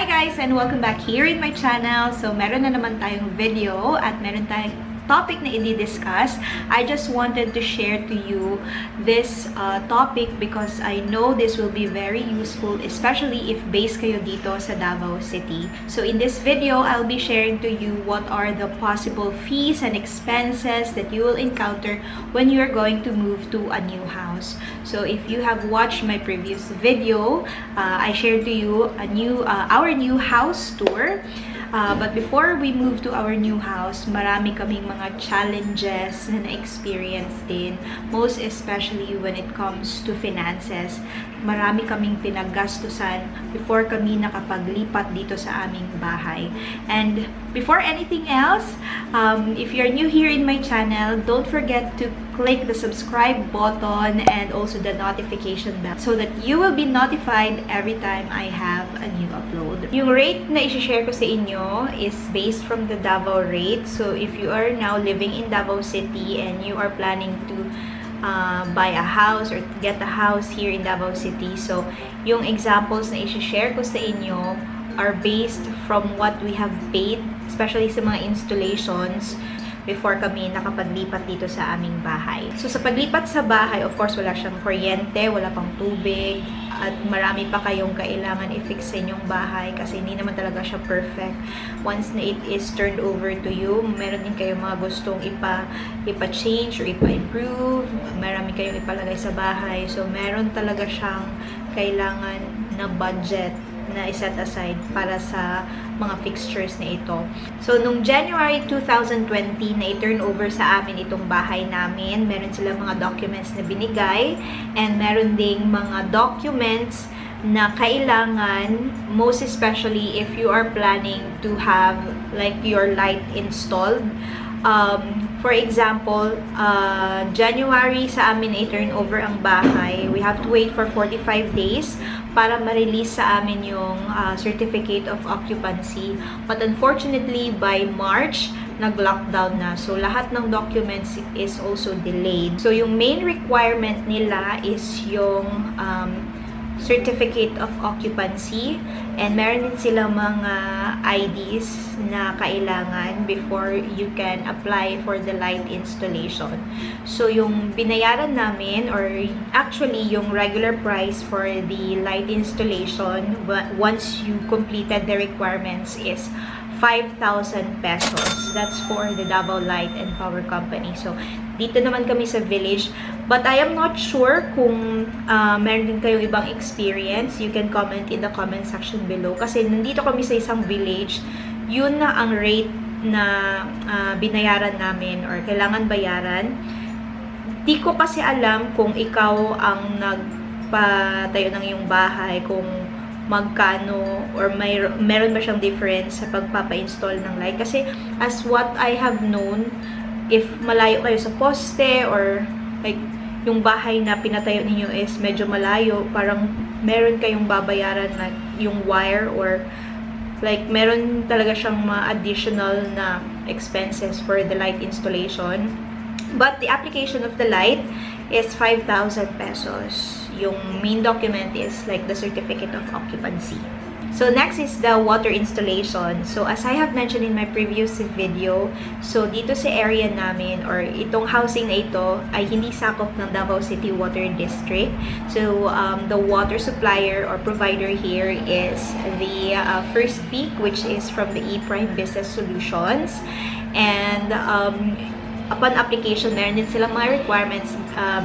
Hi guys and welcome back here in my channel. So meron na naman tayong video at meron tayong topic na i-discuss. I just wanted to share to you this topic because I know this will be very useful, especially if based kayo dito sa Davao City. So in this video, I'll be sharing to you what are the possible fees and expenses that you will encounter when you're going to move to a new house. So if you have watched my previous video, I shared to you our new house tour. But before we move to our new house, marami kaming mga challenges na na-experience din. Most especially when it comes to finances. Marami kaming pinaggastusan before kami nakapaglipat dito sa aming bahay. And before anything else, if you're new here in my channel, don't forget to click the subscribe button and also the notification bell so that you will be notified every time I have a new upload. Yung rate na i-share ko sa inyo is based from the Davao rate. So if you are now living in Davao City and you are planning to buy a house or get a house here in Davao City, so yung examples na i-share ko sa inyo are based from what we have paid, especially sa mga installations before kami nakapaglipat dito sa aming bahay. So sa paglipat sa bahay, of course, wala siyang kuryente, wala pang tubig, at marami pa kayong kailangan i-fix sa inyong bahay kasi hindi naman talaga siya perfect. Once na it is turned over to you, meron din kayong mga gustong ipa-change or ipa-improve, marami kayong ipalagay sa bahay. So meron talaga siyang kailangan na budget na iset aside para sa mga fixtures na ito. So, nung January 2020 na i-turn over sa amin itong bahay namin, meron silang mga documents na binigay and meron ding mga documents na kailangan, most especially if you are planning to have like your light installed. For example, January sa amin i-turn over ang bahay. We have to wait for 45 days para ma-release sa amin yung certificate of occupancy. But unfortunately, by March, nag-lockdown na. So, lahat ng documents is also delayed. So, yung main requirement nila is yung certificate of occupancy and meron din silang mga IDs na kailangan before you can apply for the light installation. So, yung binayaran namin or actually yung regular price for the light installation once you completed the requirements is 5,000 pesos. That's for the Davao Light and Power Company. So, dito naman kami sa village. But I am not sure kung meron din kayong ibang experience. You can comment in the comment section below. Kasi nandito kami sa isang village, yun na ang rate na binayaran namin or kailangan bayaran. Di ko kasi alam kung ikaw ang nagpatayo ng iyong bahay, kung magkano or meron ba siyang difference sa pagpapa-install ng light. Kasi as what I have known, if malayo kayo sa poste or like yung bahay na pinatayo ninyo is medyo malayo, parang meron kayong babayaran na yung wire or like meron talaga siyang mga additional na expenses for the light installation. But the application of the light is 5,000 pesos. Yung main document is like the certificate of occupancy. So next is the water installation. So as I have mentioned in my previous video, so dito sa area namin or itong housing na ito ay hindi sakop ng Davao City Water District. So the water supplier or provider here is the First Peak, which is from the E-Prime Business Solutions. And upon application, meron din silang mga requirements,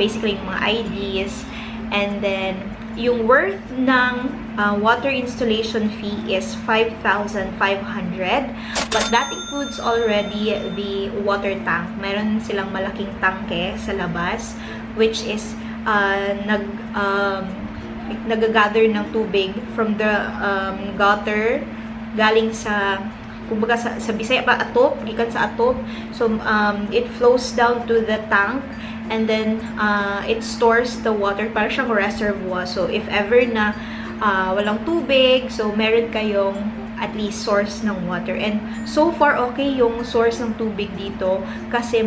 basically yung mga IDs. And then, yung worth ng water installation fee is 5,500. But that includes already the water tank. Meron silang malaking tangke sa labas, which is nag-gather ng tubig from the gutter galing sa, kumbaga sa Bisaya pa, atop, gikan sa atop. So, it flows down to the tank and then it stores the water para siyang reservoir. So, if ever na walang tubig, so meron kayong at least source ng water. And so far, okay yung source ng tubig dito kasi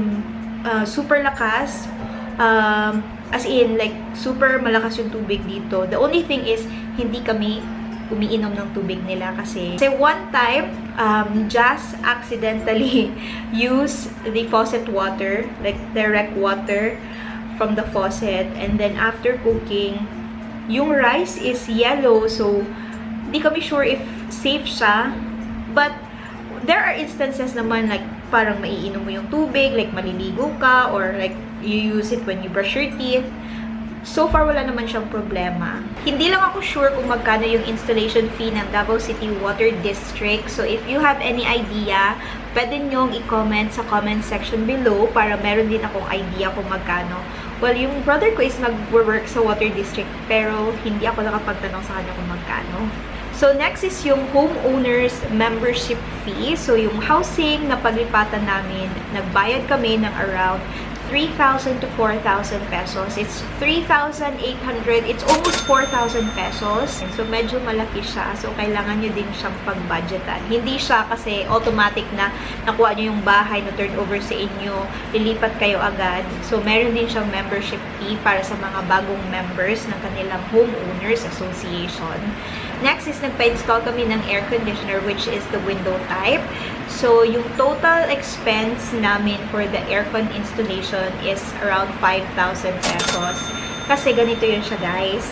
super lakas. As in, like, super malakas yung tubig dito. The only thing is, hindi kami umiinom ng tubig nila kasi one time, Jazz accidentally used the faucet water, like direct water from the faucet, and then after cooking, yung rice is yellow, so di kami sure if safe siya. But there are instances naman like parang maiinom mo yung tubig, like maliligo ka, or like you use it when you brush your teeth. So far, wala naman siyang problema. Hindi lang ako sure kung magkano yung installation fee ng Davao City Water District. So if you have any idea, pwede nyong i-comment sa comment section below para meron din akong idea kung magkano. Well, yung brother ko is nag-work sa Water District, pero hindi ako nakapagtanong sa kanya kung magkano. So next is yung homeowners membership fee. So yung housing na paglipatan namin, nagbayad kami ng around 3,000 to 4,000 pesos. It's 3,800. It's almost 4,000 pesos. So, medyo malaki siya. So, kailangan nyo din siyang pag-budgetan. Hindi siya kasi automatic na nakuha nyo yung bahay na turn over sa inyo. Lilipat kayo agad. So, meron din siyang membership fee para sa mga bagong members ng kanilang homeowners association. Next is nagpa-install kami ng air conditioner, which is the window type. So, yung total expense namin for the aircon installation is around 5,000 pesos. Kasi ganito yun siya, guys.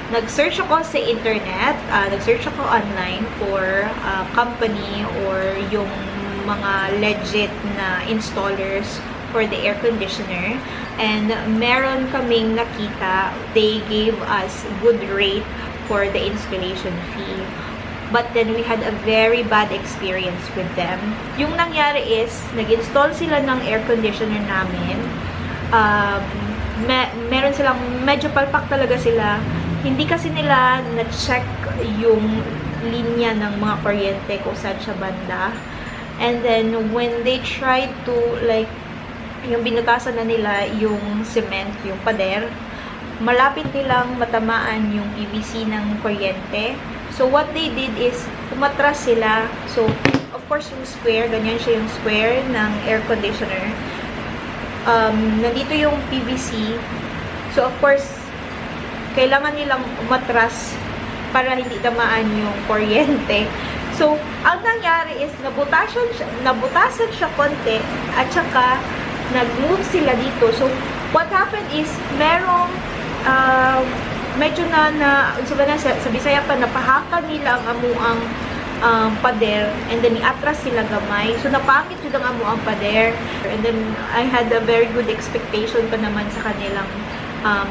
Nag-search ako sa internet, nag-search ako online for company or yung mga legit na installers for the air conditioner. And meron kaming nakita, they gave us good rate for the installation fee. But then we had a very bad experience with them. Yung nangyari is, nag-install sila ng air conditioner namin. Meron silang, medyo palpak talaga sila. Hindi kasi nila na-check yung linya ng mga kuryente kung saan siya banda. And then, when they tried to, like, yung binutasan na nila yung cement, yung pader, malapit nilang matamaan yung PVC ng kuryente. So, what they did is, umatras sila. So, of course, yung square, ganyan siya yung square ng air conditioner. Nandito yung PVC. So, of course, kailangan nilang umatras para hindi tamaan yung kuryente. So, ang nangyari is, nabutasan siya konti, at saka, nag-move sila dito. So, what happened is, merong, medyo sa Bisaya pa, napahakan nila ang amuang pader, and then iatras sila gamay. So, napangit yun ang amuang pader. And then, I had a very good expectation pa naman sa kanilang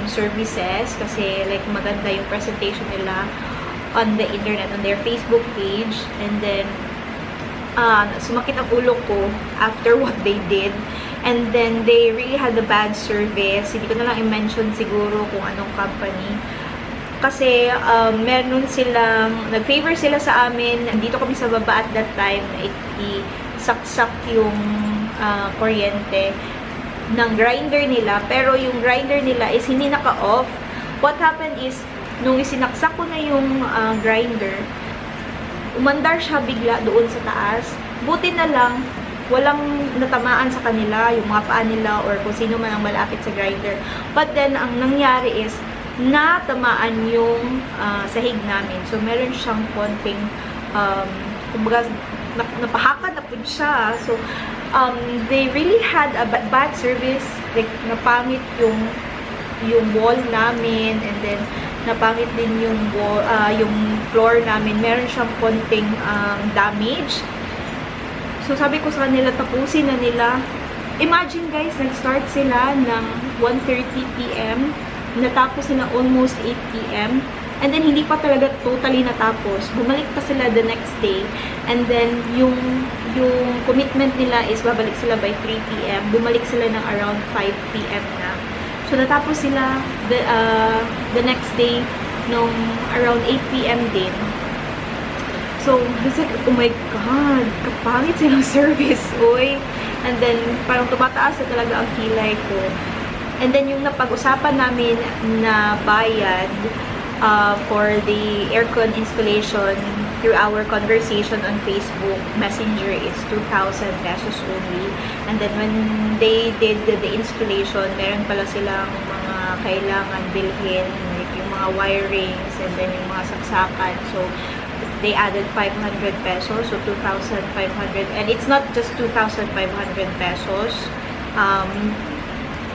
services, kasi like maganda yung presentation nila on the internet, on their Facebook page. And then, sumakit ang ulo ko after what they did. And then, they really had a bad service. Hindi ko na lang i-mention siguro kung anong company. Kasi, meron silang, nag-favor sila sa amin. Nandito kami sa baba at that time na isaksak yung kuryente ng grinder nila. Pero yung grinder nila is hindi naka-off. What happened is, nung isinaksak ko na yung grinder, umandar siya bigla doon sa taas. Buti na lang, walang natamaan sa kanila, yung mga paa nila or kung sino man ang malapit sa grinder. But then, ang nangyari is, natamaan yung sahig namin. So, meron siyang konting, kumbaga, napahakan na po siya. So, they really had a bad service. Like, napangit yung wall namin, and then, napangit din yung wall, yung floor namin. Meron siyang konting damage. So, sabi ko sa kanila, tapusin na nila. Imagine, guys, nag-start sila ng 1:30 p.m. Natapos sila almost 8 p.m. And then, hindi pa talaga totally natapos. Bumalik pa sila the next day. And then, yung commitment nila is babalik sila by 3 p.m. Bumalik sila ng around 5 p.m. na. So, natapos sila the next day nung around 8 p.m. din. So, it's like, oh my God, kapangit silang service, oy. And then, parang tumataas na talaga ang kilay ko. And then, yung napag-usapan namin na bayad for the aircon installation through our conversation on Facebook Messenger is 2,000 pesos only. And then, when they did the installation, meron pala silang mga kailangan bilhin, like yung mga wirings and then yung mga saksakan. So, they added 500 pesos, so 2,500. And it's not just 2,500 pesos.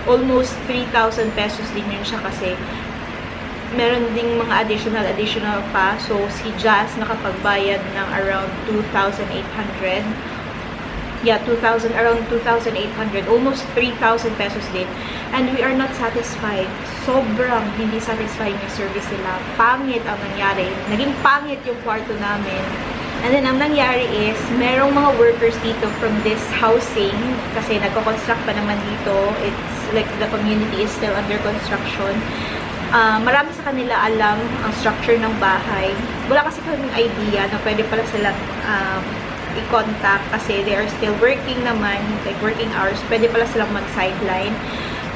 Almost 3,000 pesos din yun siya kasi meron ding mga additional pa. So, si Jazz nakapagbayad ng around 2,800. Yeah, around 2,800. Almost 3,000 pesos din. And we are not satisfied. Sobrang hindi satisfied yung service nila. Pangit ang nangyari. Naging pangit yung kwarto namin. And then, ang nangyari is, merong mga workers dito from this housing, kasi nagko-construct pa naman dito. It's like the community is still under construction. Marami sa kanila alam ang structure ng bahay. Wala kasi kaming idea na pwede pala silang i-contact kasi they are still working naman, like working hours. Pwede pala silang mag-sideline.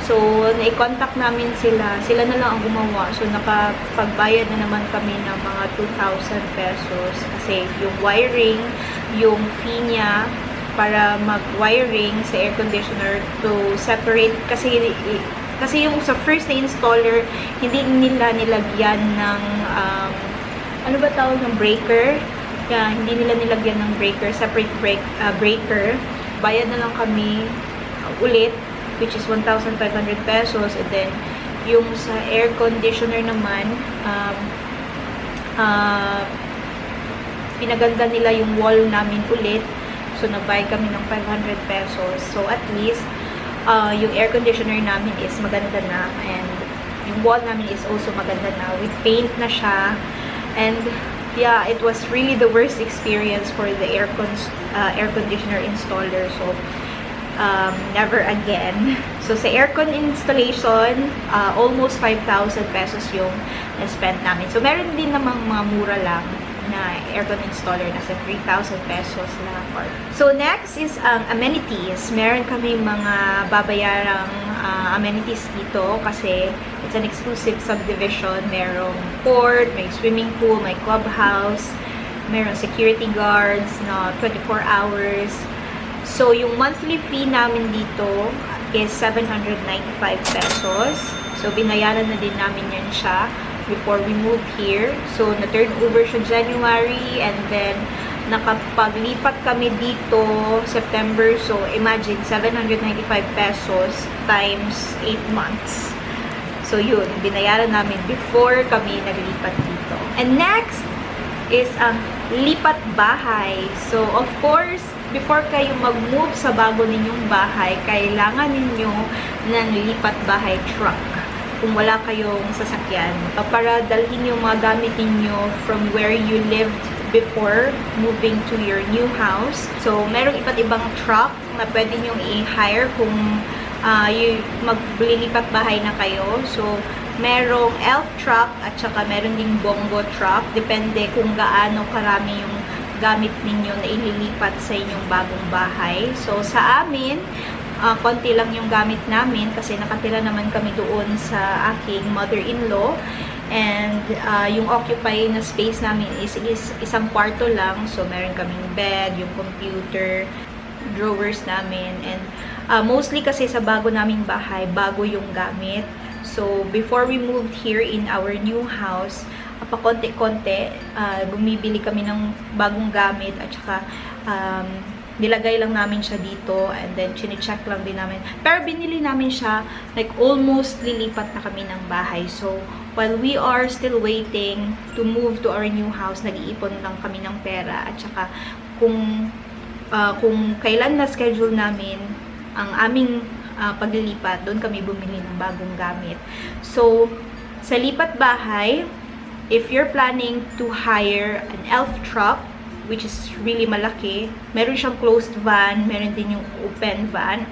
So, na-contact namin sila. Sila na lang ang gumawa. So, nakapagbayad na naman kami ng mga 2,000 pesos. Kasi yung wiring, yung fee niya para mag-wiring sa air conditioner to separate. Kasi yung sa first na installer, hindi nila nilagyan ng, ano ba tawag ng breaker? Yeah, hindi nila nilagyan ng breaker, separate breaker. Bayad na lang kami ulit, which is 1,500 pesos. And then, yung sa air conditioner naman, pinaganda nila yung wall namin ulit. So, nagbayad kami ng 500 pesos. So, at least, yung air conditioner namin is maganda na. And yung wall namin is also maganda na. With paint na siya. And, yeah, it was really the worst experience for the air conditioner installer. So, never again. So, sa aircon installation, almost 5,000 pesos yung na-spend namin. So, meron din namang mga mura lang na aircon installer, nasa 3,000 pesos lang. So, next is ang amenities. Meron kami mga babayarang amenities dito kasi it's an exclusive subdivision. Merong court, may swimming pool, may clubhouse, merong security guards na 24 hours. So, yung monthly fee namin dito is 795 pesos. So, binayaran na din namin yan siya before we moved here. So, na-turn over siya January and then nakapaglipat kami dito September. So, imagine, 795 pesos times 8 months. So, yun, binayaran namin before kami naglipat dito. And next is ang lipat bahay. So, of course, before kayo mag-move sa bago ninyong bahay, kailangan ninyo ng lipat bahay truck. Kung wala kayong sasakyan, para dalhin yung mga gamit ninyo from where you lived before moving to your new house. So, merong iba't ibang truck na pwede nyong i-hire kung maglilipat bahay na kayo. So, merong elf truck at saka meron ding bongo truck. Depende kung gaano karami yung gamit ninyo na ililipat sa inyong bagong bahay. So, sa amin, konti lang yung gamit namin kasi nakatira naman kami doon sa aking mother-in-law. And yung occupy na space namin is isang kwarto lang. So, meron kaming bed, yung computer, drawers namin. And mostly kasi sa bago naming bahay, bago yung gamit. So, before we moved here in our new house, pakonti-konti, bumibili kami ng bagong gamit at saka nilagay lang namin siya dito and then chine-check lang din namin. Pero binili namin siya like almost lilipat na kami ng bahay. So, while we are still waiting to move to our new house, nag-iipon lang kami ng pera at saka kung kailan na schedule namin ang aming paglilipat, doon kami bumili ng bagong gamit. So, sa lipat bahay, if you're planning to hire an elf truck, which is really malaki, meron siyang closed van, meron din yung open van.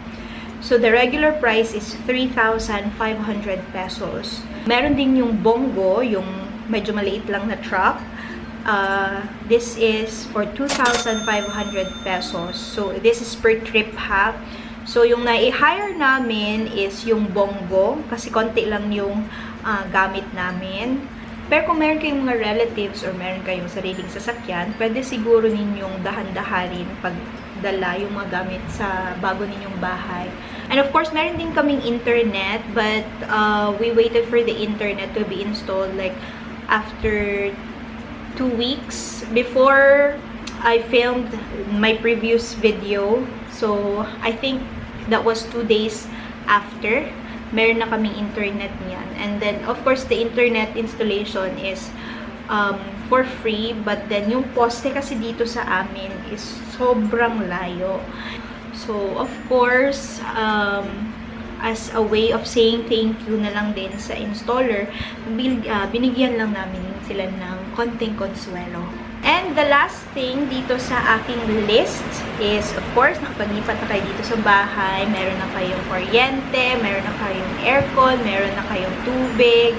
So, the regular price is 3,500 pesos. Meron din yung bongo, yung medyo maliit lang na truck. This is for 2,500 pesos. So, this is per trip ha. So, yung na-hire namin is yung bongo, kasi konti lang yung gamit namin. Pero kung meron kayong mga relatives or meron kayong sariling sasakyan, pwede siguro ninyong dahan-daharin pagdala yung mga gamit sa bago ninyong bahay. And of course, meron din kaming internet, but we waited for the internet to be installed like after 2 weeks before I filmed my previous video. So, I think that was 2 days after. Meron na kaming internet niyan. And then, of course, the internet installation is for free. But then, yung poste kasi dito sa amin is sobrang layo. So, of course, as a way of saying thank you na lang din sa installer, binigyan lang namin sila ng konting konsuelo. And the last thing dito sa aking list is, of course, nakapaglipat na kayo dito sa bahay. Meron na kayong kuryente, meron na kayong aircon, meron na kayong tubig.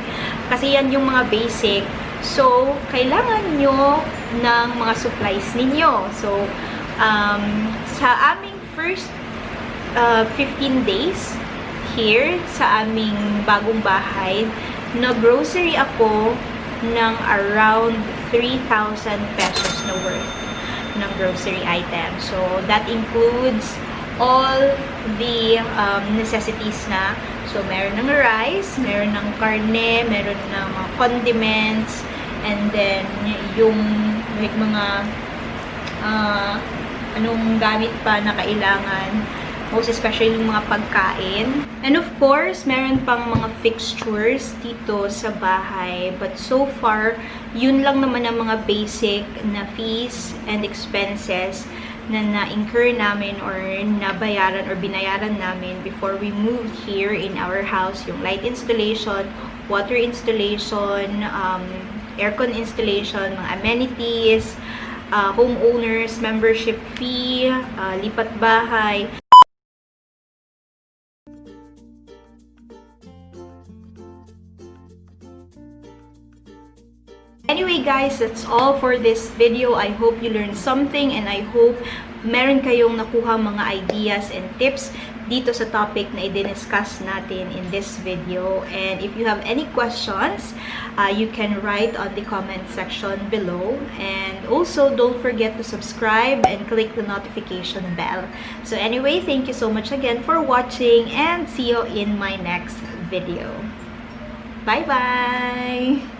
Kasi yan yung mga basic. So, kailangan nyo ng mga supplies ninyo. So, sa aming first 15 days here sa aming bagong bahay, nag-grocery ako ng around 3,000 pesos na worth ng grocery items. So, that includes all the necessities na. So, meron ng rice, meron ng karne, meron ng condiments, and then yung like mga anong gamit pa na kailangan, most especially yung mga pagkain. And of course, meron pang mga fixtures dito sa bahay. But so far, yun lang naman ang mga basic na fees and expenses na na-incur namin or nabayaran or binayaran namin before we moved here in our house. Yung light installation, water installation, aircon installation, mga amenities, homeowners, membership fee, lipat bahay. Anyway guys, that's all for this video. I hope you learned something and I hope meron kayong nakuha mga ideas and tips dito sa topic na i-discuss natin in this video. And if you have any questions, you can write on the comment section below. And also, don't forget to subscribe and click the notification bell. So anyway, thank you so much again for watching and see you in my next video. Bye-bye!